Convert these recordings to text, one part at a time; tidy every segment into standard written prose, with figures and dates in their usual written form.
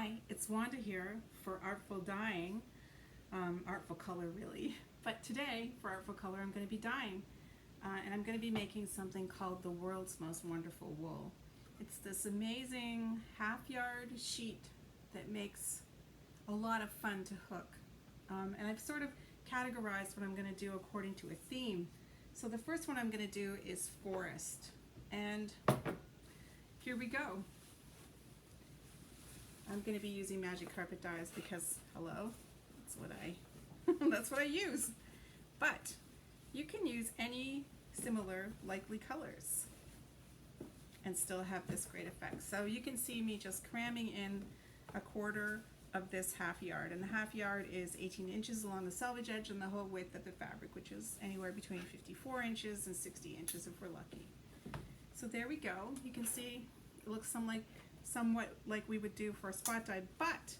Hi, it's Wanda here for Artful Dyeing, Artful Color really, but today for Artful Color I'm going to be dyeing and I'm going to be making something called the world's most wonderful wool. It's this amazing half-yard sheet that makes a lot of fun to hook, and I've sort of categorized what I'm going to do according to a theme. So the first one I'm going to do is forest, and here we go. I'm going to be using magic carpet dyes because, hello, that's what I use. But you can use any similar likely colors and still have this great effect. So you can see me just cramming in a quarter of this half yard, and the half yard is 18 inches along the selvage edge and the whole width of the fabric, which is anywhere between 54 inches and 60 inches if we're lucky. So there we go. You can see it looks somewhat like we would do for a spot dye, but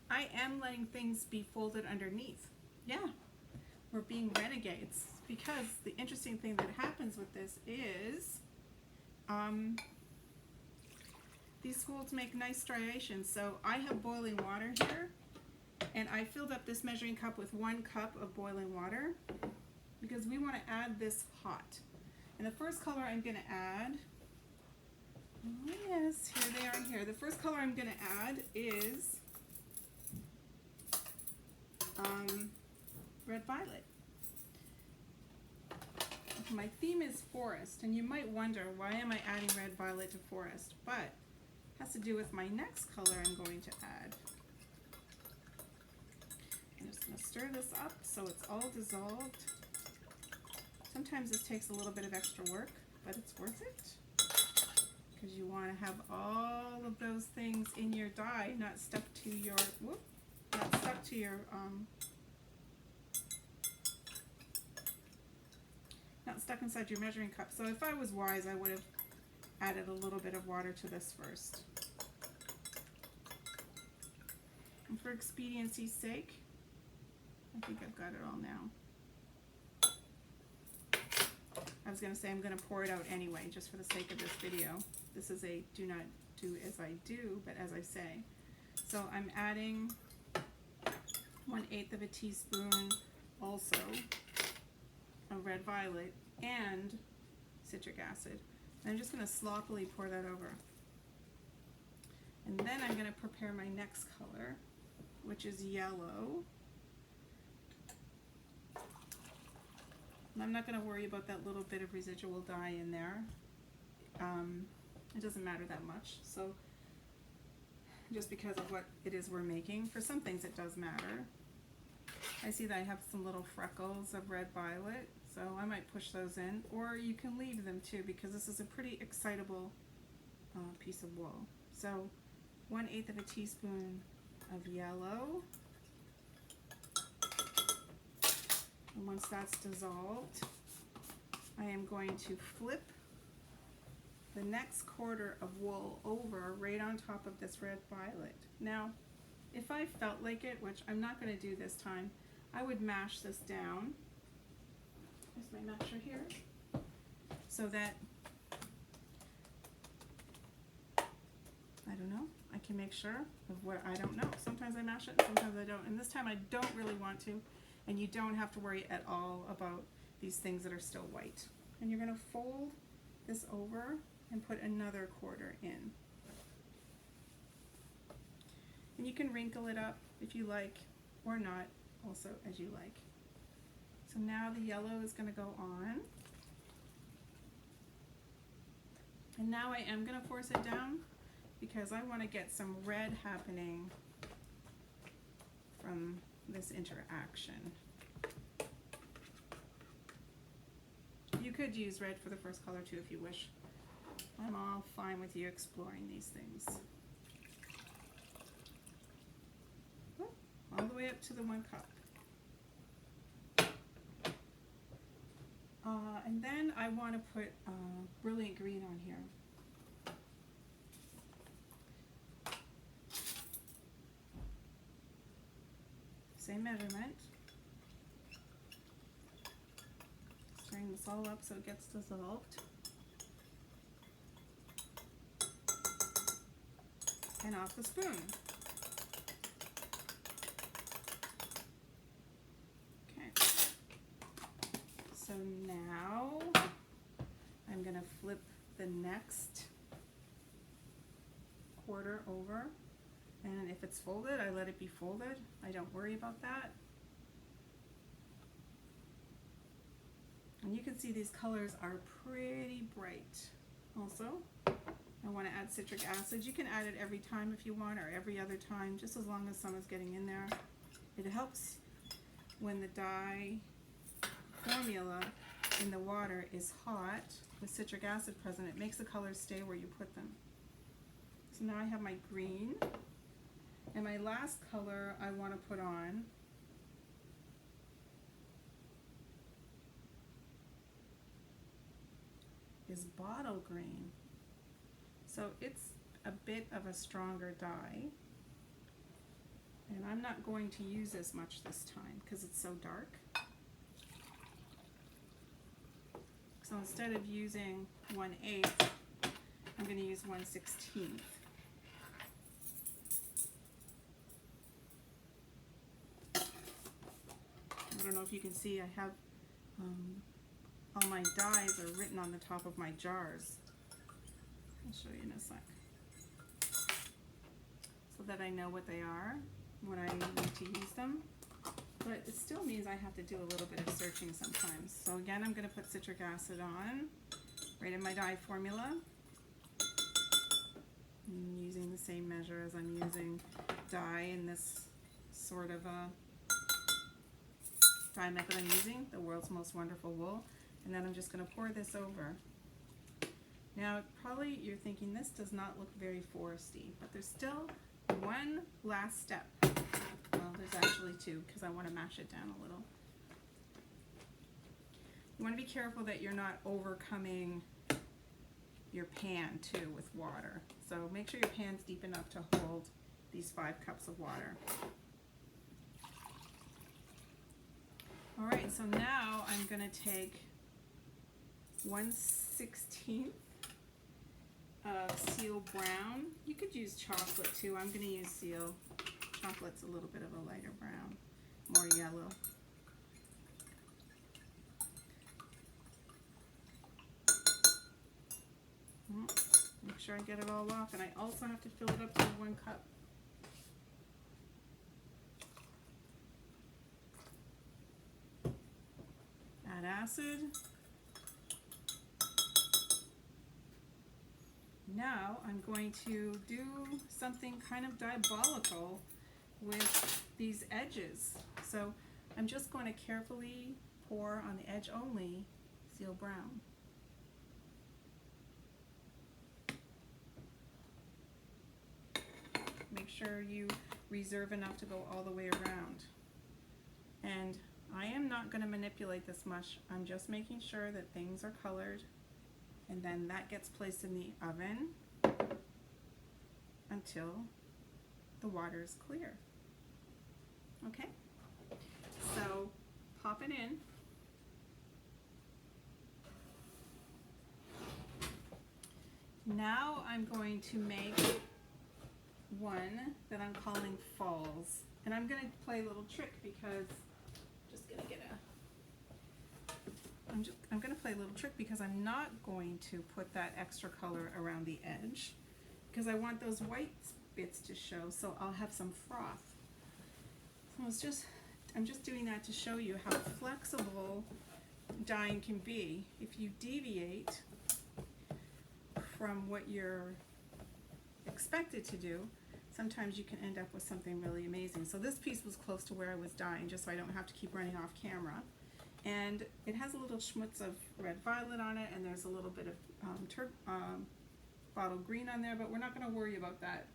I am letting things be folded underneath. Yeah, we're being renegades, because the interesting thing that happens with this is these folds make nice striations. So I have boiling water here, and I filled up this measuring cup with 1 cup of boiling water because we want to add this hot. And the first color I'm going to add, oh yes, here they are here. The first color I'm going to add is red violet. My theme is forest, and you might wonder, why am I adding red violet to forest? But it has to do with my next color I'm going to add. I'm just going to stir this up so it's all dissolved. Sometimes this takes a little bit of extra work, but it's worth it, because you want to have all of those things in your dye, not stuck to your not stuck inside your measuring cup. So if I was wise, I would have added a little bit of water to this first. And for expediency's sake, I think I've got it all now. I was going to say I'm going to pour it out anyway, just for the sake of this video. This is a do not do as I do, but as I say. So I'm adding 1/8 of a teaspoon also of red violet and citric acid. And I'm just going to sloppily pour that over. And then I'm going to prepare my next color, which is yellow. And I'm not going to worry about that little bit of residual dye in there. It doesn't matter that much. So just because of what it is we're making, for some things it does matter. I see that I have some little freckles of red violet, so I might push those in, or you can leave them too, because this is a pretty excitable piece of wool. So 1/8 of a teaspoon of yellow. And once that's dissolved, I am going to flip the next quarter of wool over right on top of this red violet. Now, if I felt like it, which I'm not going to do this time, I would mash this down. There's my masher here. So that, I don't know, I can make sure of what I don't know. Sometimes I mash it, sometimes I don't. And this time I don't really want to. And you don't have to worry at all about these things that are still white. And you're going to fold this over and put another quarter in. And you can wrinkle it up if you like, or not, also as you like. So now the yellow is going to go on. And now I am going to force it down because I want to get some red happening from this interaction. You could use red for the first color too if you wish. I'm all fine with you exploring these things. All the way up to the 1 cup. And then I want to put brilliant green on here. Same measurement. Stirring this all up so it gets dissolved. And off the spoon. So now I'm going to flip the next quarter over, and if it's folded, I let it be folded. I don't worry about that. And you can see these colors are pretty bright. Also, I want to add citric acid. You can add it every time if you want, or every other time, just as long as some is getting in there. It helps when the dye formula in the water is hot with citric acid present. It makes the colors stay where you put them. So now I have my green, and my last color I want to put on is bottle green. So it's a bit of a stronger dye, and I'm not going to use as much this time because it's so dark. So instead of using 1/8, I'm going to use 1/16. I don't know if you can see, I have all my dyes are written on the top of my jars. I'll show you in a sec, so that I know what they are when I need to use them. But it still means I have to do a little bit of searching sometimes. So again, I'm going to put citric acid on, right in my dye formula. I'm using the same measure as I'm using dye in this sort of a dye method I'm using, the World's Most Wonderful Wool. And then I'm just going to pour this over. Now, probably you're thinking this does not look very foresty, but there's still one last step. Well, there's actually two, because I want to mash it down a little. You want to be careful that you're not overcoming your pan too with water. So make sure your pan's deep enough to hold these 5 cups of water. All right, so now I'm going to take 1/16 of seal brown. You could use chocolate too. I'm going to use seal. Chocolate's a little bit of a lighter brown, more yellow. Make sure I get it all off, and I also have to fill it up to 1 cup. Add acid. Now I'm going to do something kind of diabolical with these edges. So I'm just going to carefully pour on the edge only seal brown. Make sure you reserve enough to go all the way around. And I am not going to manipulate this much. I'm just making sure that things are colored, and then that gets placed in the oven until the water is clear. Okay, so pop it in. Now I'm going to make one that I'm calling Falls, and I'm going to play a little trick because I'm going to play a little trick because I'm not going to put that extra color around the edge because I want those white bits to show, so I'll have some froth. So I'm just doing that to show you how flexible dyeing can be. If you deviate from what you're expected to do, sometimes you can end up with something really amazing. So this piece was close to where I was dyeing, just so I don't have to keep running off camera. And it has a little schmutz of red violet on it, and there's a little bit of bottle green on there, but we're not going to worry about that.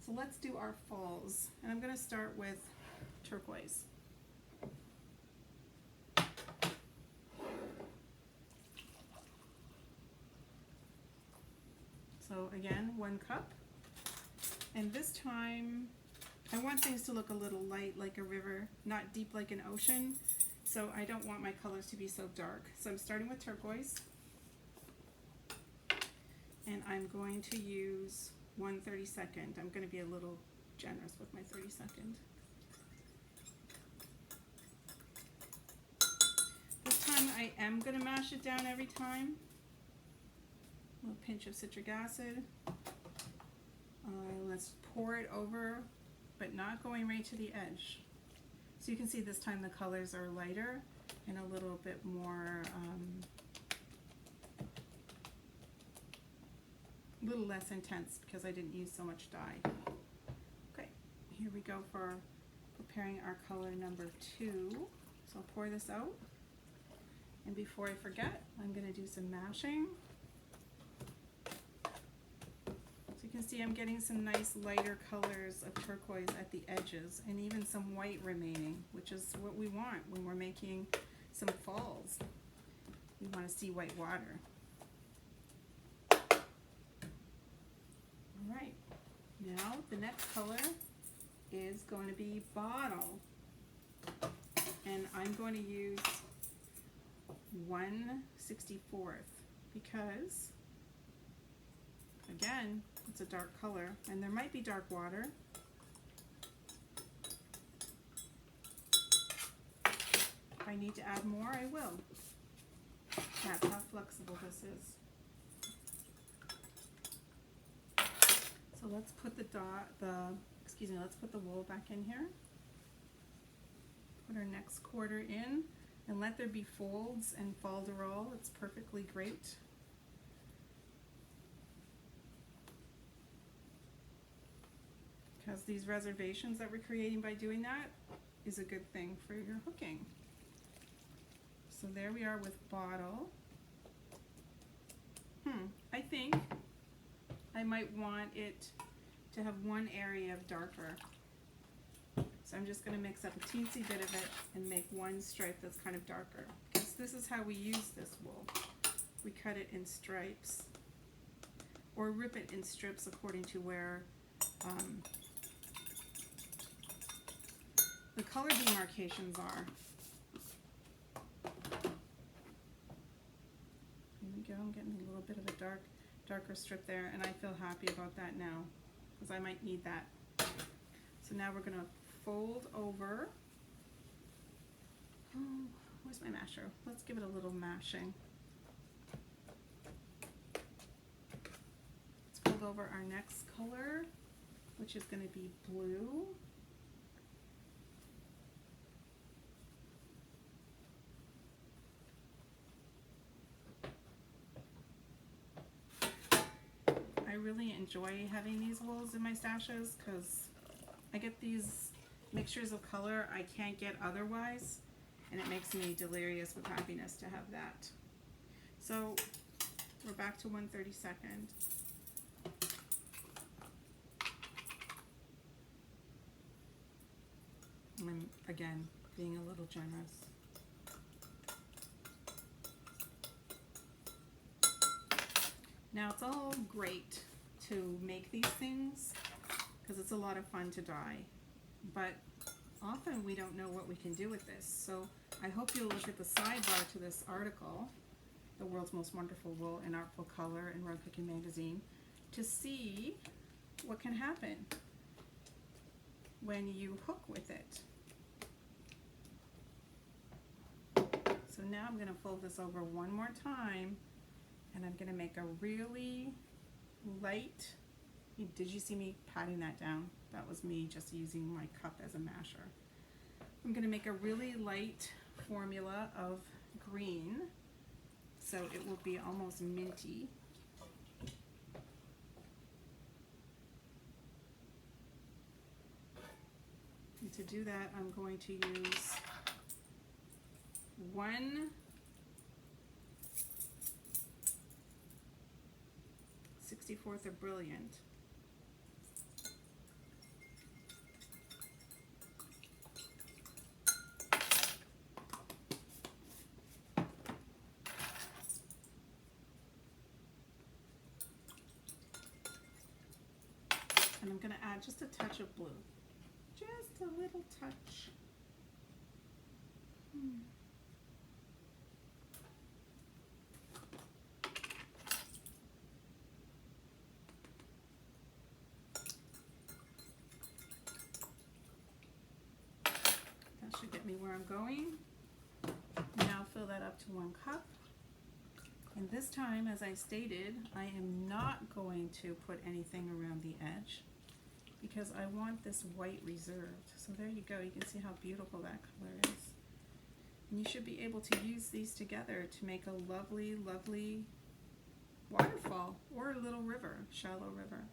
So let's do our falls, and I'm going to start with turquoise. So again, 1 cup, and this time I want things to look a little light like a river, not deep like an ocean. So I don't want my colors to be so dark. So I'm starting with turquoise, and I'm going to use 1/32. I'm going to be a little generous with my 32. This time one, I am going to mash it down every time. A little pinch of citric acid. Let's pour it over, but not going right to the edge. So you can see this time the colors are lighter and a little bit more, a little less intense because I didn't use so much dye. Okay, here we go for preparing our color number 2. So I'll pour this out. And before I forget, I'm going to do some mashing. So you can see I'm getting some nice lighter colors of turquoise at the edges and even some white remaining, which is what we want when we're making some falls. We want to see white water. Alright, now the next color is going to be bottle. And I'm going to use 1/64 because, again, it's a dark color and there might be dark water. If I need to add more, I will. That's how flexible this is. So let's put let's put the wool back in here. Put our next quarter in and let there be folds and folderol. It's perfectly great. Because these reservations that we're creating by doing that is a good thing for your hooking. So there we are with bottle. I think I might want it to have one area of darker. So I'm just going to mix up a teensy bit of it and make one stripe that's kind of darker. Because this is how we use this wool. We cut it in stripes or rip it in strips according to where the color demarcations are. Here we go, I'm getting a little bit of a darker strip there, and I feel happy about that now because I might need that. So now we're going to fold over. Oh, where's my masher? Let's give it a little mashing. Let's fold over our next color, which is going to be blue. I really enjoy having these wools in my stashes because I get these mixtures of color I can't get otherwise, and it makes me delirious with happiness to have that. So we're back to 1/32. I'm again being a little generous. Now it's all great to make these things because it's a lot of fun to dye, but often we don't know what we can do with this. So I hope you'll look at the sidebar to this article, The World's Most Wonderful Wool in Artful Color in Rug Picking Magazine, to see what can happen when you hook with it. So now I'm going to fold this over one more time, and I'm going to make a really light, did you see me patting that down? That was me just using my cup as a masher. I'm going to make a really light formula of green, so it will be almost minty. And to do that, I'm going to use 1/64 of Brilliant. And I'm going to add just a touch of blue. Just a little touch. That should get me where I'm going. Now fill that up to 1 cup. And this time, as I stated, I am not going to put anything around the edge because I want this white reserved. So there you go. You can see how beautiful that color is. And you should be able to use these together to make a lovely, lovely waterfall or a little river, shallow river.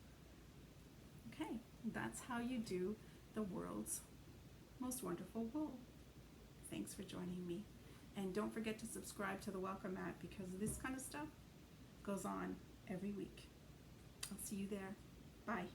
Okay, that's how you do the world's most wonderful wool. Thanks for joining me. And don't forget to subscribe to the Welcome Mat because this kind of stuff goes on every week. I'll see you there. Bye.